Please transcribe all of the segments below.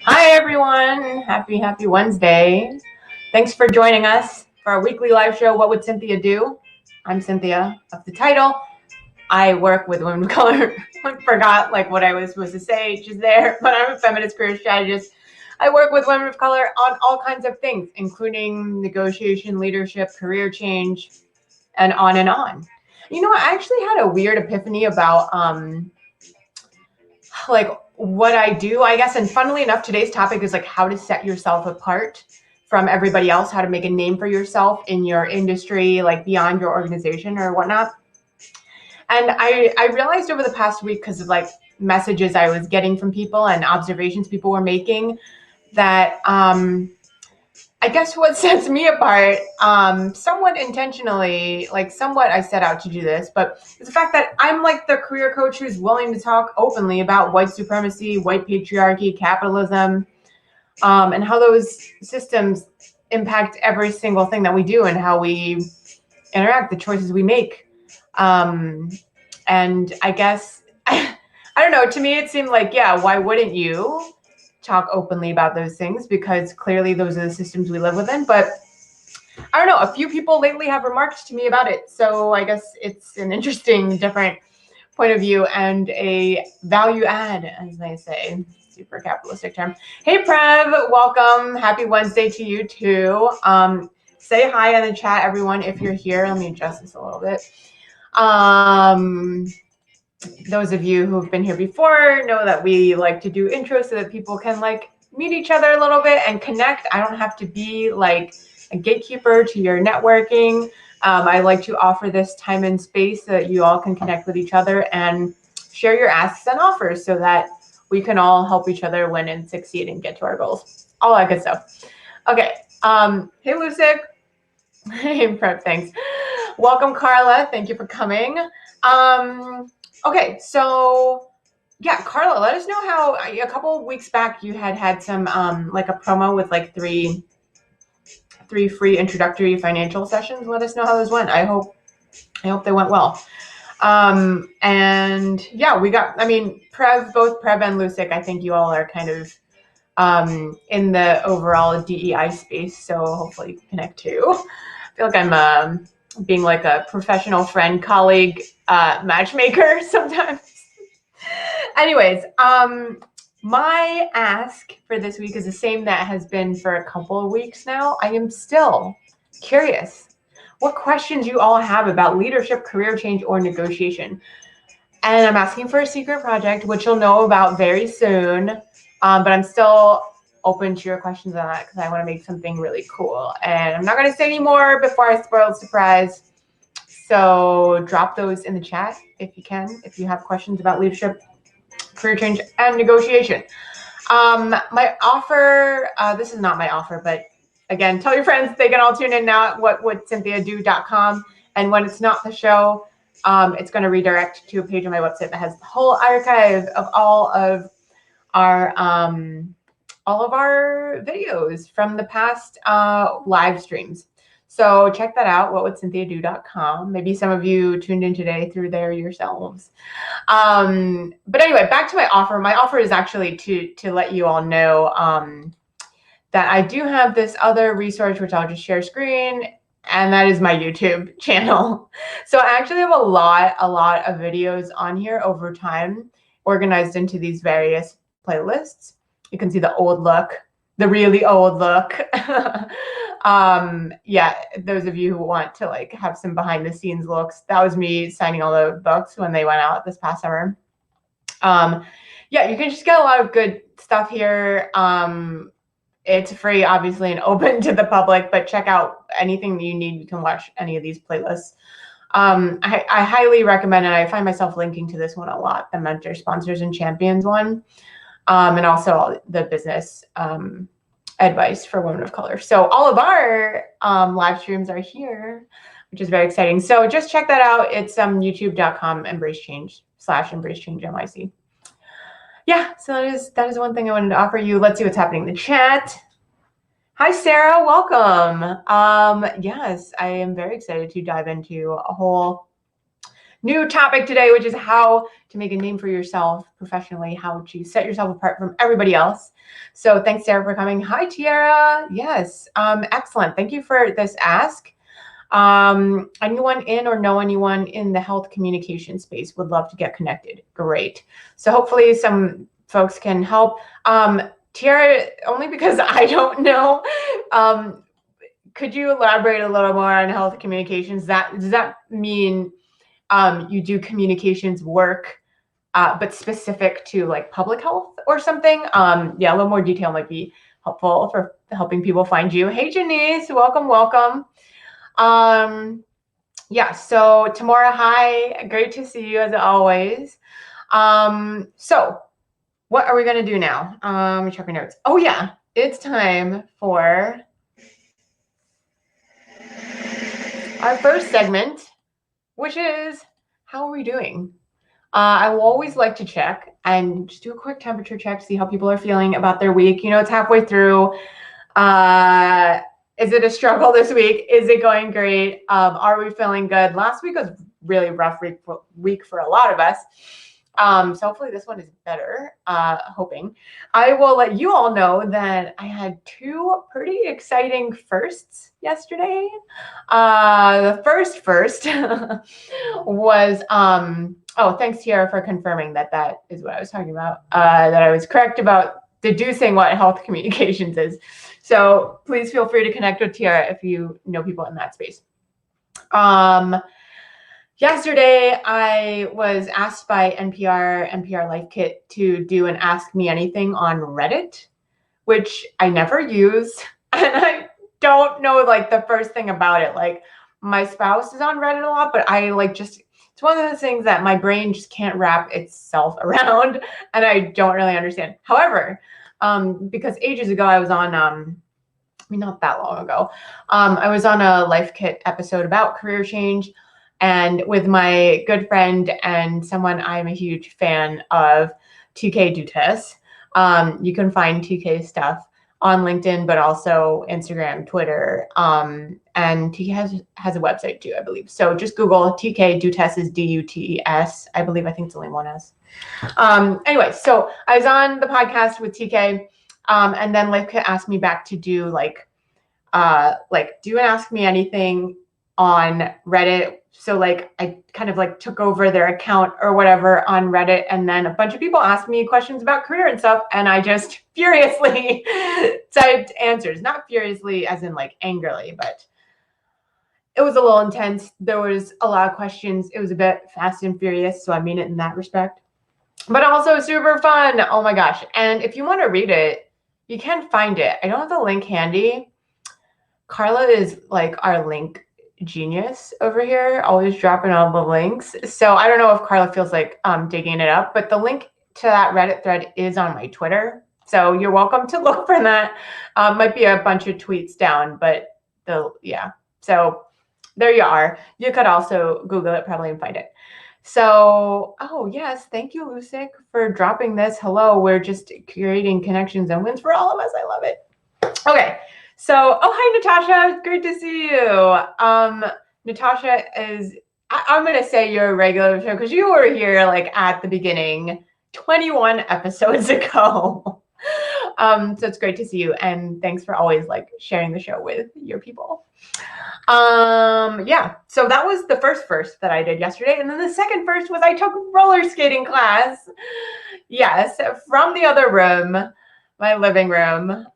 Hi everyone, happy Wednesday. Thanks for joining us for our weekly live show, What Would Cynthia Do? I'm Cynthia of the title. I work with women of color. I forgot what I was supposed to say just there, but I'm a feminist career strategist. I work with women of color on all kinds of things, including negotiation, leadership, career change, and on and on. You know, I actually had a weird epiphany about what I do, I guess. And funnily enough, today's topic is how to set yourself apart from everybody else, how to make a name for yourself in your industry, beyond your organization or whatnot. And I realized over the past week, because of messages I was getting from people and observations people were making, that I guess what sets me apart, somewhat intentionally, somewhat I set out to do this, but it's the fact that I'm the career coach who's willing to talk openly about white supremacy, white patriarchy, capitalism, and how those systems impact every single thing that we do and how we interact, the choices we make. And I guess, I don't know, to me it seemed why wouldn't you talk openly about those things, because clearly those are the systems we live within. But I don't know, a few people lately have remarked to me about it, so I guess it's an interesting, different point of view and a value add, as they say. Super capitalistic term. Hey Prev, welcome. Happy Wednesday to you too. Say hi in the chat, everyone, if you're here. Let me adjust this a little bit. Those of you who have been here before know that we like to do intros so that people can meet each other a little bit and connect. I don't have to be a gatekeeper to your networking. I like to offer this time and space so that you all can connect with each other and share your asks and offers so that we can all help each other win and succeed and get to our goals. All that good stuff. Okay. Hey, Lucic. Hey, Prep, thanks. Welcome, Carla. Thank you for coming. Okay, so yeah, Carla, let us know how a couple of weeks back you had some a promo with three free introductory financial sessions. Let us know how those went. I hope they went well. And yeah, we got, both Prev and Lucic, I think you all are kind of in the overall DEI space, so hopefully you can connect too. I feel like I'm being a professional friend, colleague, matchmaker sometimes. Anyways, my ask for this week is the same that has been for a couple of weeks now. I am still curious what questions you all have about leadership, career change, or negotiation. And I'm asking for a secret project, which you'll know about very soon. But I'm still open to your questions on that because I want to make something really cool. And I'm not going to say any more before I spoil the surprise. So drop those in the chat if you can, if you have questions about leadership, career change, and negotiation. My offer, this is not my offer, but again, tell your friends they can all tune in now at whatwouldcynthiado.com. And when it's not the show, it's going to redirect to a page on my website that has the whole archive of all of our videos from the past live streams. So check that out, whatwouldcynthiado.com. Maybe some of you tuned in today through there yourselves. But anyway, back to my offer. My offer is actually to let you all know that I do have this other resource, which I'll just share screen, and that is my YouTube channel. So I actually have a lot of videos on here over time, organized into these various playlists. You can see the old look, the really old look. Yeah, those of you who want to have some behind the scenes looks, that was me signing all the books when they went out this past summer. Yeah, you can just get a lot of good stuff here. It's free, obviously, and open to the public, but check out anything that you need. You can watch any of these playlists. I highly recommend it. I find myself linking to this one a lot, the Mentor, Sponsors, and Champions one, and also the business advice for women of color. So all of our live streams are here, which is very exciting. So just check that out. It's youtube.com/embracechange/embracechangenyc. Yeah, so that is one thing I wanted to offer you. Let's see what's happening in the chat. Hi, Sarah. Welcome. Yes, I am very excited to dive into a whole new topic today, which is how to make a name for yourself professionally, how to set yourself apart from everybody else. So thanks, Tiara, for coming. Hi, Tiara. Yes, excellent. Thank you for this ask. Anyone in or know anyone in the health communication space would love to get connected. Great. So hopefully some folks can help. Tiara, only because I don't know, could you elaborate a little more on health communications? Does that mean you do communications work, but specific to like public health or something? Yeah, a little more detail might be helpful for helping people find you. Hey, Janice, welcome, welcome. Yeah, so Tamara, hi, great to see you as always. So what are we gonna do now? Check my notes. Oh yeah, it's time for our first segment, which is how are we doing? I will always like to check and just do a quick temperature check, see how people are feeling about their week. You know, it's halfway through. Is it a struggle this week? Is it going great? Are we feeling good? Last week was really rough week for a lot of us. So hopefully this one is better, hoping. I will let you all know that I had two pretty exciting firsts yesterday. The first was, oh, thanks, Tiara, for confirming that is what I was talking about, that I was correct about deducing what health communications is. So please feel free to connect with Tiara if you know people in that space. Yesterday, I was asked by NPR Life Kit to do an Ask Me Anything on Reddit, which I never use. And I don't know like the first thing about it. Like my spouse is on Reddit a lot, but I like just, it's one of those things that my brain just can't wrap itself around and I don't really understand. However, because ages ago I was on, not that long ago, I was on a Life Kit episode about career change. And with my good friend and someone I'm a huge fan of, TK Dutes. You can find TK stuff on LinkedIn, but also Instagram, Twitter, and TK has a website too, I believe. So just Google TK Dutes is Dutes. I believe, I think it's only one S. Anyway, so I was on the podcast with TK, and then Life Kit asked me back to do do an Ask Me Anything on Reddit. So like I kind of like took over their account or whatever on Reddit, and then a bunch of people asked me questions about career and stuff, and I just furiously typed answers. Not furiously as in like angrily, but it was a little intense. There was a lot of questions. It was a bit fast and furious, so I mean it in that respect. But also super fun. Oh my gosh. And if you want to read it, you can find it. I don't have the link handy. Carla is like our link genius over here, always dropping all the links. So I don't know if Carla feels like digging it up, but the link to that Reddit thread is on my Twitter. So you're welcome to look for that. Might be a bunch of tweets down, but yeah. So there you are. You could also Google it probably and find it. So, oh yes, thank you, Lucic, for dropping this. Hello, we're just creating connections and wins for all of us. I love it. Okay. So, oh, hi, Natasha. Great to see you. Natasha is, I'm going to say you're a regular show because you were here like at the beginning 21 episodes ago. So it's great to see you. And thanks for always like sharing the show with your people. Yeah, so that was the first that I did yesterday. And then the second first was I took roller skating class. Yes, from the other room, my living room.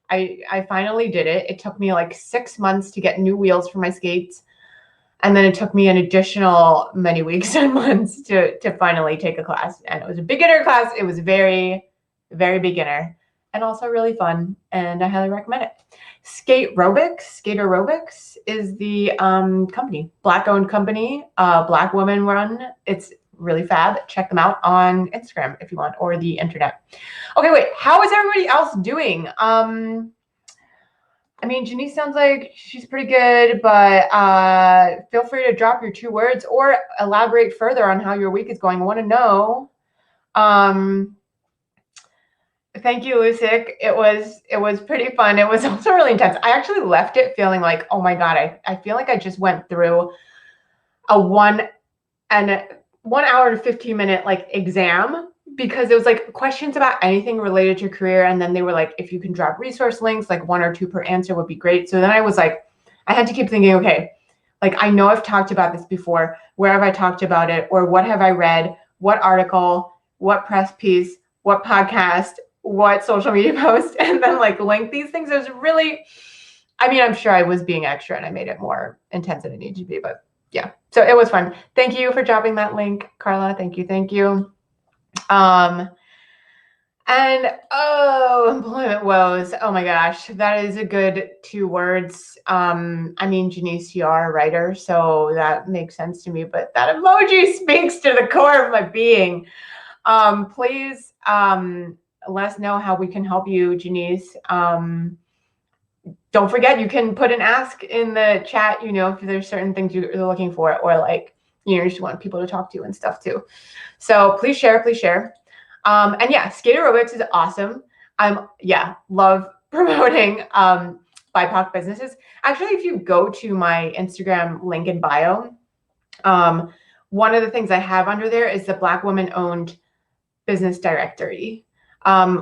I finally did it. It took me like 6 months to get new wheels for my skates. And then it took me an additional many weeks and months to finally take a class. And it was a beginner class. It was very, very beginner and also really fun. And I highly recommend it. Skater-Robics is the company, Black-owned company, Black woman run. It's really fab. Check them out on Instagram if you want, or the internet. Okay, wait. How is everybody else doing? I mean, Janice sounds like she's pretty good, but feel free to drop your 2 words or elaborate further on how your week is going. I want to know. Thank you, Lucic. It was pretty fun. It was also really intense. I actually left it feeling like, oh my God, I feel like I just went through a 1 hour and 15-minute like exam, because it was like questions about anything related to your career. And then they were like, if you can drop resource links, like 1 or 2 per answer would be great. So then I was like, I had to keep thinking, okay, like I know I've talked about this before. Where have I talked about it? Or what have I read? What article? What press piece? What podcast? What social media post? And then like link these things. It was really, I mean, I'm sure I was being extra and I made it more intense than it needed to be, but yeah. So it was fun. Thank you for dropping that link, Carla. Thank you. Thank you. And employment woes. Oh my gosh, that is a good 2 words. I mean, Janice, you are a writer, so that makes sense to me, but that emoji speaks to the core of my being. Please let us know how we can help you, Janice. Don't forget, you can put an ask in the chat, you know, if there's certain things you're looking for, or like, you know, you just want people to talk to and stuff too. So please share, please share. And yeah, skate aerobics is awesome. Love promoting BIPOC businesses. Actually, if you go to my Instagram link in bio, one of the things I have under there is the Black woman-owned business directory,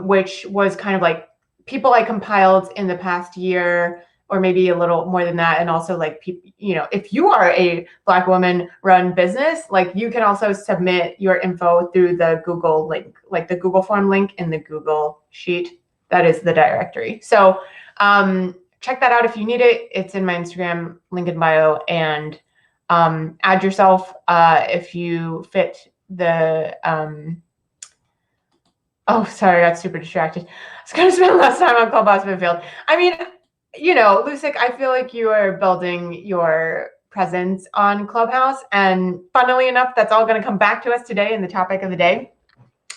which was kind of like people I compiled in the past year, or maybe a little more than that. And also like people, you know, if you are a Black woman run business, like you can also submit your info through the Google link, like the Google form link in the Google sheet. That is the directory. So check that out if you need it. It's in my Instagram link in bio, and add yourself if you fit the, oh, sorry, I got super distracted. I was going to spend less time on Clubhouse, but failed. I mean, you know, Lucic, I feel like you are building your presence on Clubhouse, and funnily enough, that's all going to come back to us today in the topic of the day.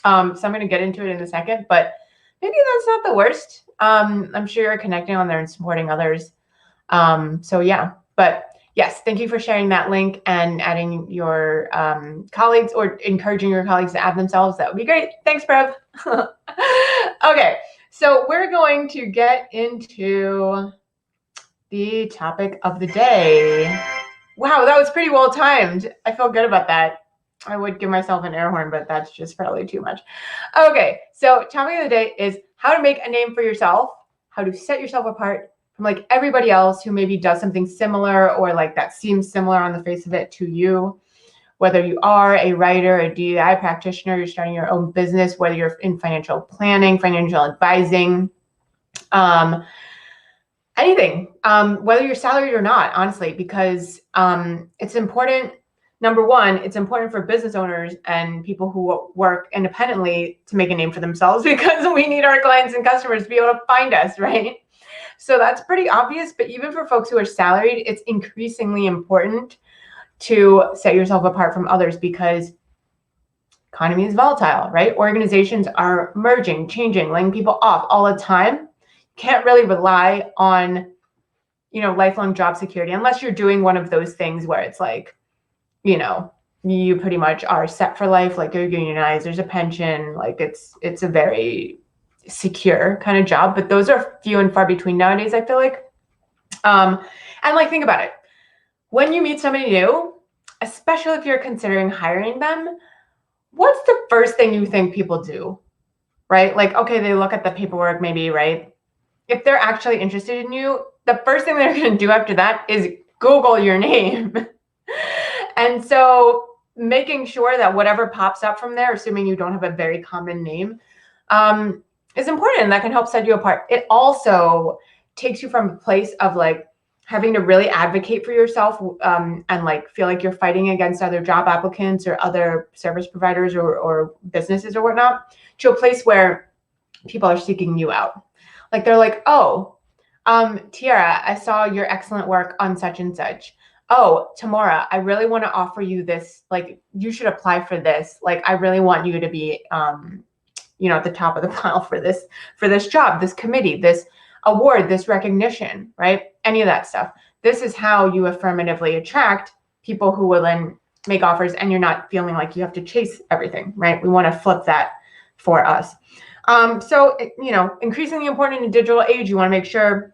So I'm going to get into it in a second, but maybe that's not the worst. I'm sure you're connecting on there and supporting others. So yeah, but yes, thank you for sharing that link and adding your colleagues, or encouraging your colleagues to add themselves. That would be great. Thanks, Prev. Okay, so we're going to get into the topic of the day. Wow, that was pretty well timed. I feel good about that. I would give myself an air horn, but that's just probably too much. Okay, so topic of the day is how to make a name for yourself, how to set yourself apart from like everybody else who maybe does something similar, or like that seems similar on the face of it to you. Whether you are a writer, a DEI practitioner, you're starting your own business, whether you're in financial planning, financial advising, anything, whether you're salaried or not, honestly, because it's important. Number one, it's important for business owners and people who work independently to make a name for themselves, because we need our clients and customers to be able to find us, right? So that's pretty obvious, but even for folks who are salaried, it's increasingly important to set yourself apart from others, because economy is volatile, right? Organizations are merging, changing, laying people off all the time. Can't really rely on, you know, lifelong job security unless you're doing one of those things where it's like, you know, you pretty much are set for life, like you're unionized, there's a pension, like it's a very secure kind of job, but those are few and far between nowadays, I feel like. And like, think about it. When you meet somebody new, especially if you're considering hiring them, what's the first thing you think people do, right? Like, okay, they look at the paperwork maybe, right? If they're actually interested in you, the first thing they're going to do after that is Google your name. And so making sure that whatever pops up from there, assuming you don't have a very common name, is important, and that can help set you apart. It also takes you from a place of like having to really advocate for yourself, and like feel like you're fighting against other job applicants or other service providers or businesses or whatnot, to a place where people are seeking you out. Like they're like, oh, Tiara, I saw your excellent work on such and such. Oh, Tamara, I really want to offer you this, like you should apply for this. Like I really want you to be you know, at the top of the pile for this job, this committee, this award, this recognition, right? Any of that stuff. This is how you affirmatively attract people who will then make offers, and you're not feeling like you have to chase everything, right? We want to flip that for us. So, you know, increasingly important in a digital age, you want to make sure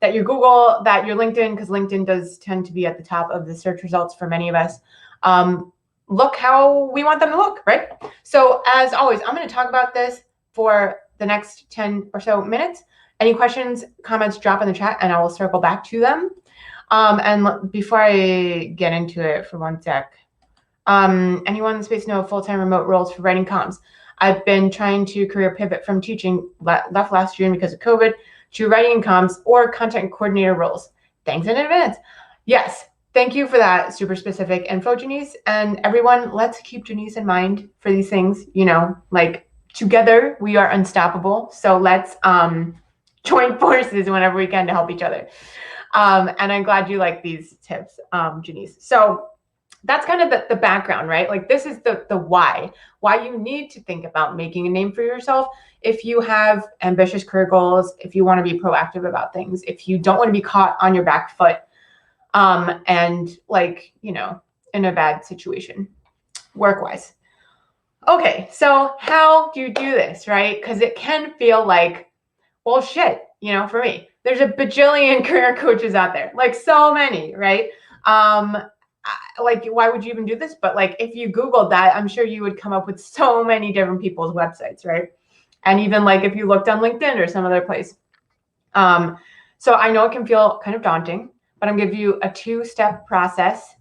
that your Google, that your LinkedIn, because LinkedIn does tend to be at the top of the search results for many of us, look how we want them to look, right? So as always, I'm going to talk about this for the next 10 or so minutes. Any questions, comments, drop in the chat and I will circle back to them. And before I get into it for one sec, anyone in the space know full-time remote roles for writing comms? I've been trying to career pivot from teaching, left last June because of COVID, to writing comms or content coordinator roles. Thanks in advance. Yes, thank you for that super specific info, Janice. And everyone, let's keep Janice in mind for these things. You know, like together we are unstoppable. So let's join forces whenever we can to help each other. And I'm glad you like these tips, Janice. So that's kind of the background, right? Like this is the why you need to think about making a name for yourself. If you have ambitious career goals, if you want to be proactive about things, if you don't want to be caught on your back foot, and like, you know, in a bad situation, work-wise. Okay, so how do you do this, right? Because it can feel like, well, shit, you know, for me, there's a bajillion career coaches out there, like so many, right? Like, why would you even do this? But like, if you Googled that, I'm sure you would come up with so many different people's websites, right? And even like if you looked on LinkedIn or some other place. So I know it can feel kind of daunting, but I'm gonna give you a 2-step process.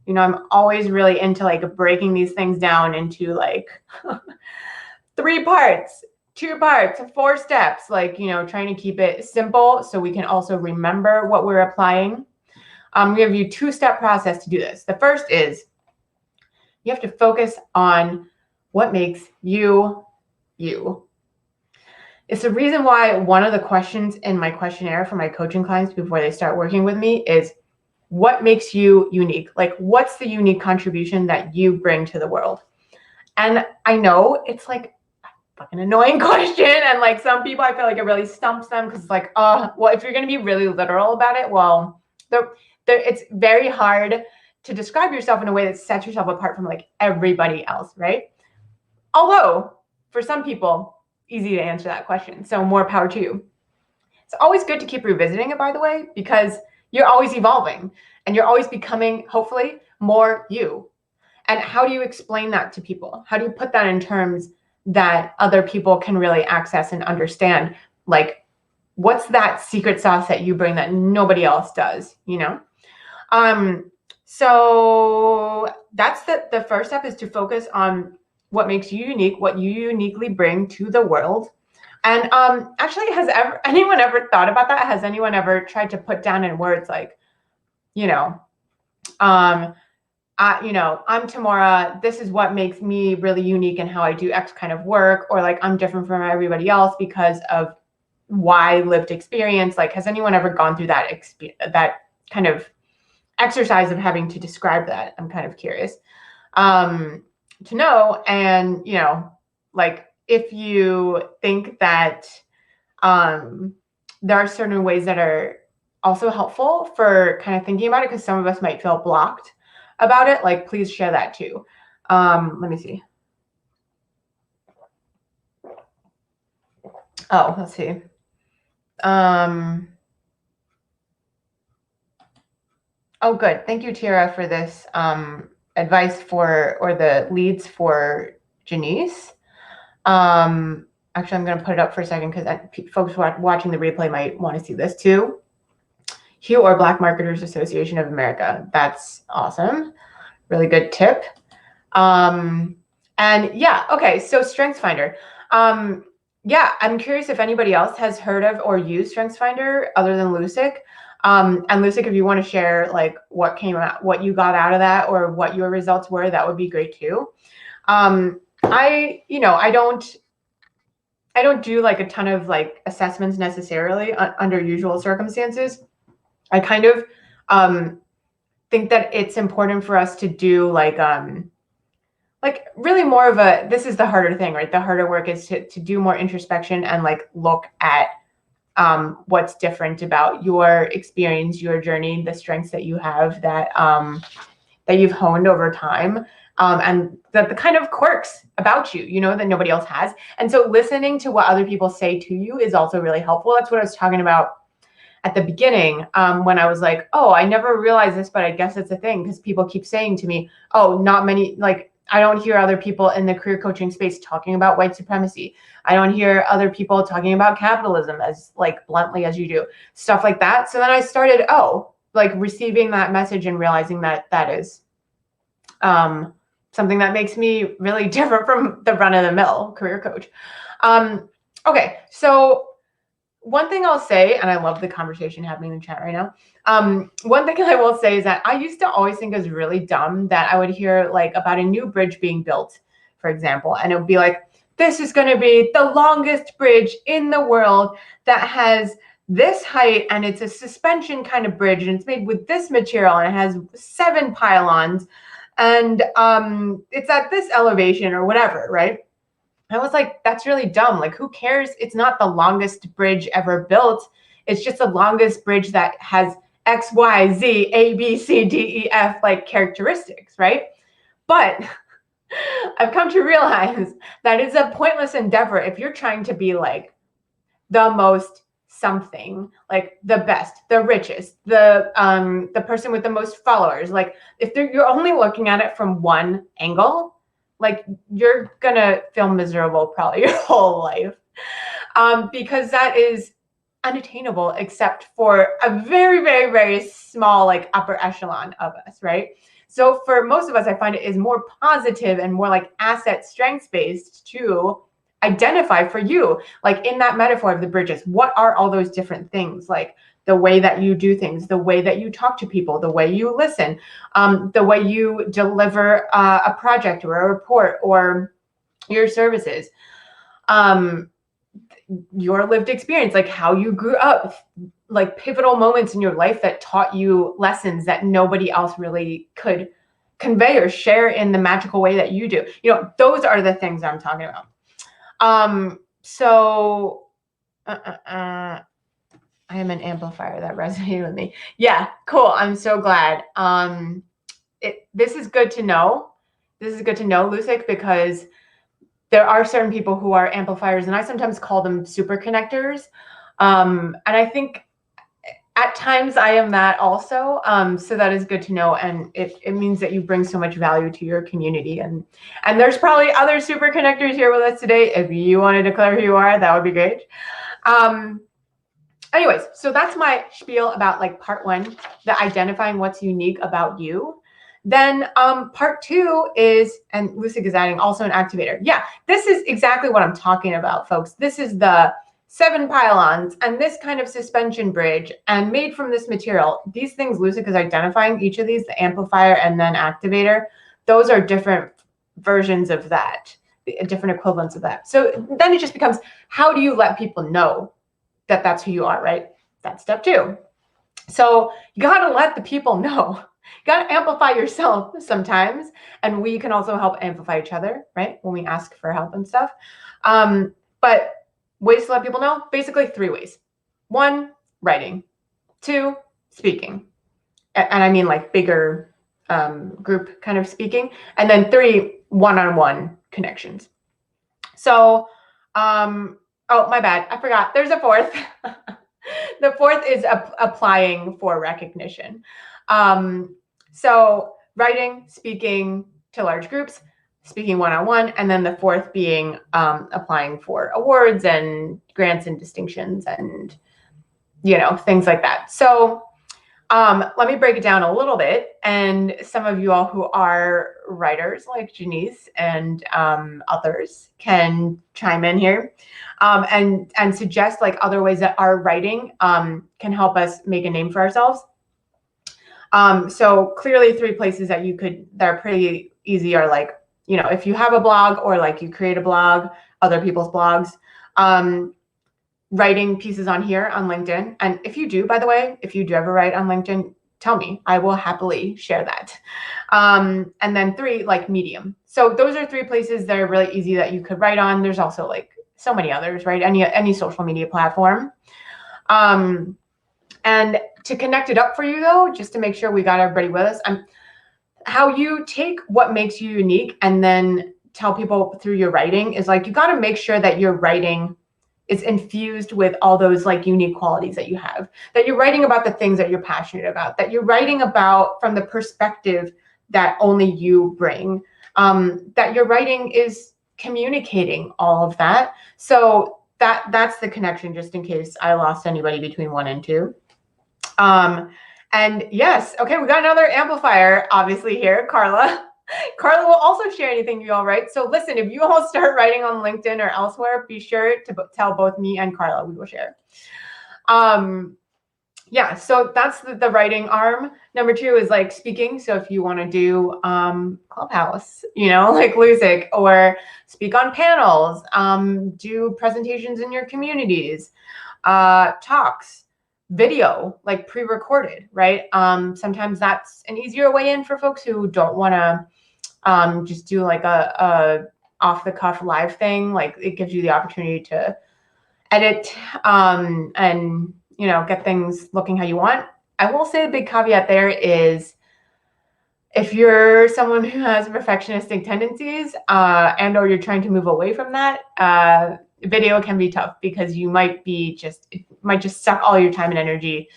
You know, I'm always really into like breaking these things down into like 3 parts, 2 parts, 4 steps, like, you know, trying to keep it simple so we can also remember what we're applying. I'm going to give you 2-step process to do this. The first is you have to focus on what makes you, you. It's the reason why one of the questions in my questionnaire for my coaching clients before they start working with me is what makes you unique? Like, what's the unique contribution that you bring to the world? And I know it's like a fucking annoying question. And like some people, I feel like it really stumps them because it's like, well, if you're going to be really literal about it, well, it's very hard to describe yourself in a way that sets yourself apart from like everybody else, right? Although for some people, easy to answer that question. So more power to you. It's always good to keep revisiting it, by the way, because you're always evolving and you're always becoming, hopefully, more you. And how do you explain that to people? How do you put that in terms that other people can really access and understand? Like, what's that secret sauce that you bring that nobody else does, you know? So that's the first step, is to focus on what makes you unique, what you uniquely bring to the world. And actually, has anyone ever thought about that? Has anyone ever tried to put down in words like, you know, I'm Tamara, this is what makes me really unique in how I do X kind of work, or like I'm different from everybody else because of Y lived experience? Like, has anyone ever gone through that kind of exercise of having to describe that? I'm kind of curious to know. And, you know, like if you think that there are certain ways that are also helpful for kind of thinking about it, because some of us might feel blocked about it, like please share that too. Let me see. Oh, let's see. Oh, good. Thank you, Tara, for this advice or the leads for Janice. Actually, I'm going to put it up for a second because folks watching the replay might want to see this too. Hugh or Black Marketers Association of America. That's awesome. Really good tip. And yeah, okay. So StrengthsFinder. Yeah, I'm curious if anybody else has heard of or used StrengthsFinder other than Lucic. And Lucic, if you want to share like what came out, what you got out of that, or what your results were, that would be great too. I don't do like a ton of like assessments necessarily under usual circumstances. I kind of think that it's important for us to do like really more of this is the harder thing, right? The harder work is to do more introspection and like look at what's different about your experience, your journey, the strengths that you have that you've honed over time, and the kind of quirks about you, you know, that nobody else has. And so listening to what other people say to you is also really helpful. That's what I was talking about at the beginning, when I was like, oh, I never realized this, but I guess it's a thing, because people keep saying to me, oh, not many, like, I don't hear other people in the career coaching space talking about white supremacy. I don't hear other people talking about capitalism as like bluntly as you do, stuff like that. So then I started, like receiving that message and realizing that that is something that makes me really different from the run of the mill career coach. Okay, so one thing I'll say, and I love the conversation happening in the chat right now. One thing I will say is that I used to always think it was really dumb that I would hear like about a new bridge being built, for example, and it would be like, this is going to be the longest bridge in the world that has this height, and it's a suspension kind of bridge, and it's made with this material, and it has 7 pylons, and it's at this elevation or whatever, right? I was like, that's really dumb. Like, who cares? It's not the longest bridge ever built. It's just the longest bridge that has X, Y, Z, A, B, C, D, E, F, like characteristics, right? But I've come to realize that it's a pointless endeavor if you're trying to be like the most something, like the best, the richest, the person with the most followers. Like, if you're only looking at it from one angle, like you're gonna feel miserable probably your whole life, because that is unattainable except for a very, very, very small like upper echelon of us, right? So for most of us, I find it is more positive and more like asset strengths based to identify for you, like in that metaphor of the bridges, what are all those different things, like the way that you do things, the way that you talk to people, the way you listen, the way you deliver a project or a report or your services, your lived experience, like how you grew up, like pivotal moments in your life that taught you lessons that nobody else really could convey or share in the magical way that you do. You know, those are the things I'm talking about. I am an amplifier. That resonated with me. Yeah, cool. I'm so glad. This is good to know. This is good to know, Lucic, because there are certain people who are amplifiers, and I sometimes call them super connectors. And I think at times I am that also. So that is good to know. And it means that you bring so much value to your community. And there's probably other super connectors here with us today. If you want to declare who you are, that would be great. Anyways, so that's my spiel about like part 1, the identifying what's unique about you. Then part 2 is, and Lucic is adding, also an activator. Yeah, this is exactly what I'm talking about, folks. This is the 7 pylons and this kind of suspension bridge and made from this material. These things Lucic is identifying, each of these, the amplifier and then activator, those are different versions of that, different equivalents of that. So then it just becomes, how do you let people know that that's who you are, right? That's step 2. So you got to let the people know. You got to amplify yourself sometimes. And we can also help amplify each other, right? When we ask for help and stuff. But ways to let people know, basically 3 ways. 1, writing. 2, speaking. And I mean like bigger group kind of speaking. And then 3, one-on-one connections. So, oh, my bad. I forgot. There's a 4th. The 4th is applying for recognition. So writing, speaking to large groups, speaking one-on-one, and then the 4th being applying for awards and grants and distinctions and, you know, things like that. So let me break it down a little bit. And some of you all who are writers like Janice and others can chime in here and suggest like other ways that our writing can help us make a name for ourselves. So clearly 3 places that that are pretty easy are like, you know, if you have a blog or like you create a blog, other people's blogs, writing pieces on here on LinkedIn. And if you do, by the way, if you do ever write on LinkedIn, tell me, I will happily share that. And then 3, like Medium. So those are 3 places that are really easy that you could write on. There's also like so many others, right? Any social media platform. And to connect it up for you though, just to make sure we got everybody with us, how you take what makes you unique and then tell people through your writing is like, you got to make sure that you're writing is infused with all those like unique qualities that you have, that you're writing about the things that you're passionate about, that you're writing about from the perspective that only you bring, that your writing is communicating all of that. So that's the connection, just in case I lost anybody between 1 and 2. And yes, okay, we got another amplifier obviously here, Carla. Carla will also share anything you all write. So listen, if you all start writing on LinkedIn or elsewhere, be sure to tell both me and Carla. We will share. Yeah, so that's the writing arm. Number 2 is like speaking. So if you want to do Clubhouse, you know, like Lucic, or speak on panels, do presentations in your communities, talks, video, like pre-recorded, right? Sometimes that's an easier way in for folks who don't want to just do like a off-the-cuff live thing. Like it gives you the opportunity to edit and, you know, get things looking how you want. I will say the big caveat there is, if you're someone who has perfectionistic tendencies and or you're trying to move away from that, video can be tough, because you might be it might just suck all your time and energy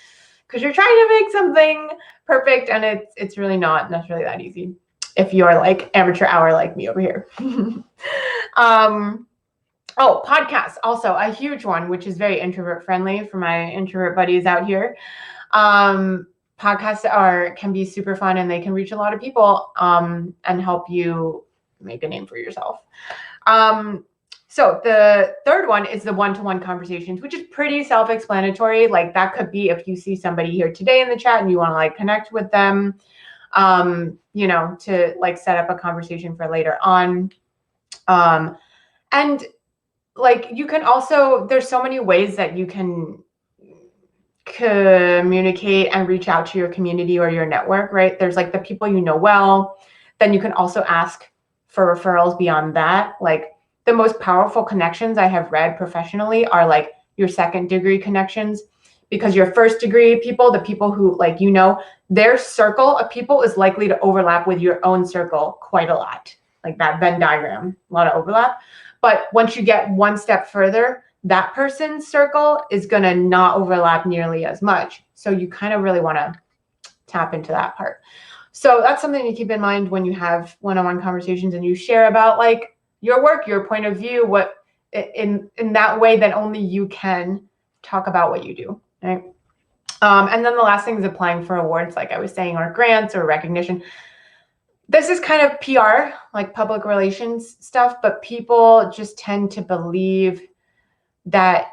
because you're trying to make something perfect, and it's really not necessarily that easy if you're like amateur hour like me over here. Oh, podcasts, also a huge one, which is very introvert friendly for my introvert buddies out here. Podcasts can be super fun, and they can reach a lot of people and help you make a name for yourself. So the third one is the one-to-one conversations, which is pretty self-explanatory. Like that could be if you see somebody here today in the chat and you want to like connect with them, you know, to like set up a conversation for later on. And like you can also, there's so many ways that you can communicate and reach out to your community or your network, right? There's like the people you know well. Then you can also ask for referrals beyond that. Like the most powerful connections I have read professionally are like your second degree connections, because your first degree people, the people who like, you know, their circle of people is likely to overlap with your own circle quite a lot. Like that Venn diagram, a lot of overlap. But once you get one step further, that person's circle is going to not overlap nearly as much. So you kind of really want to tap into that part. So that's something to keep in mind when you have one-on-one conversations and you share about like your work, your point of view, what in that way that only you can talk about what you do, right? And then the last thing is applying for awards, like I was saying, or grants or recognition. This is kind of PR, like public relations stuff, but people just tend to believe that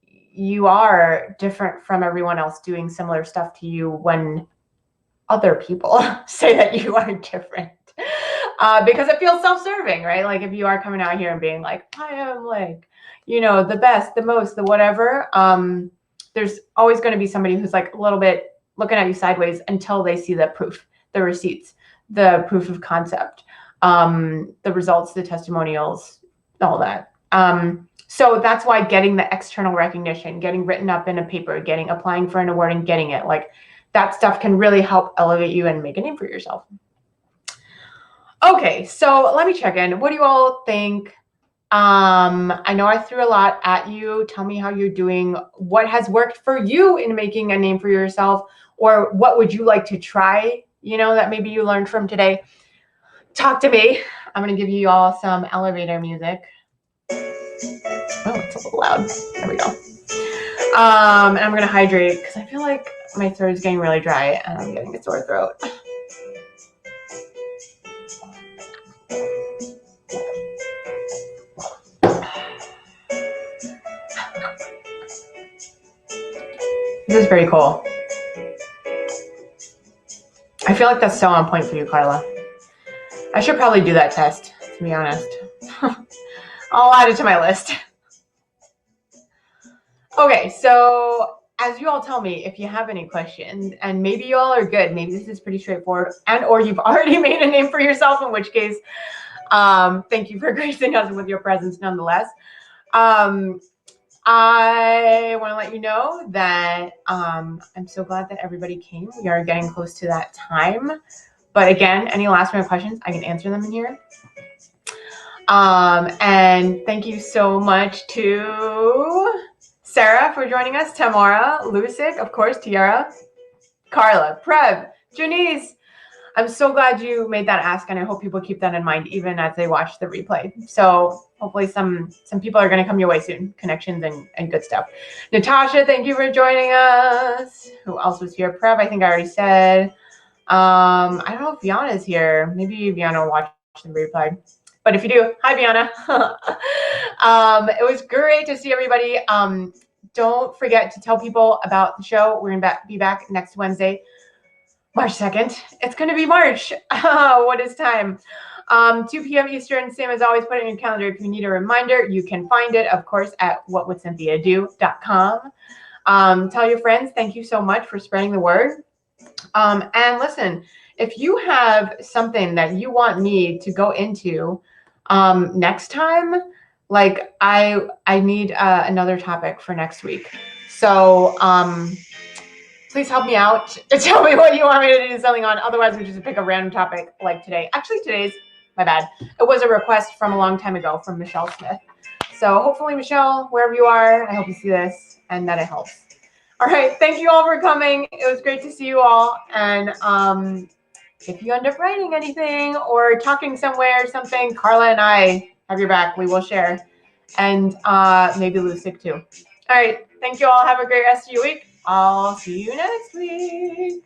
you are different from everyone else doing similar stuff to you when other people say that you are different, because it feels self-serving, right? Like if you are coming out here and being like, I am like, you know, the best, the most, the whatever, there's always going to be somebody who's like a little bit looking at you sideways until they see the proof, the receipts, the proof of concept, the results, the testimonials, all that. So that's why getting the external recognition, getting written up in a paper, applying for an award and getting it, like that stuff can really help elevate you and make a name for yourself. Okay, so let me check in. What do you all think? I know I threw a lot at you. Tell me how you're doing. What has worked for you in making a name for yourself, or what would you like to try, you know, that maybe you learned from today? Talk to me. I'm going to give you all some elevator music. Oh, it's a little loud. There we go. And I'm going to hydrate because I feel like my throat is getting really dry and I'm getting a sore throat. This is pretty cool. I feel like that's so on point for you, Carla. I should probably do that test, to be honest. I'll add it to my list. Okay, so as you all tell me, if you have any questions, and maybe you all are good, maybe this is pretty straightforward, and or you've already made a name for yourself, in which case, thank you for gracing us with your presence nonetheless. I want to let you know that I'm so glad that everybody came. We are getting close to that time. But again, any last minute questions, I can answer them in here. And thank you so much to Sarah for joining us, Tamara, Lucic, of course, Tiara, Carla, Prev, Janice. I'm so glad you made that ask, and I hope people keep that in mind even as they watch the replay. So hopefully some people are going to come your way soon, connections and good stuff. Natasha, thank you for joining us. Who else was here? Prev, I think I already said. I don't know if Viana's here. Maybe Viana will watch the replay. But if you do, hi, Viana. It was great to see everybody. Don't forget to tell people about the show. We're going to be back next Wednesday, March 2nd. It's going to be March. What is time? 2 p.m. Eastern, same as always, put it in your calendar. If you need a reminder, you can find it, of course, at whatwouldscynthiado.com. Tell your friends. Thank you so much for spreading the word. And listen, if you have something that you want me to go into next time, like I need another topic for next week. So please help me out. Tell me what you want me to do something on. Otherwise, we just pick a random topic like today. Actually, today's, my bad. It was a request from a long time ago from Michelle Smith. So hopefully, Michelle, wherever you are, I hope you see this and that it helps. All right. Thank you all for coming. It was great to see you all. And if you end up writing anything or talking somewhere or something, Carla and I have your back. We will share. And maybe Lucic too. All right. Thank you all. Have a great rest of your week. I'll see you next week.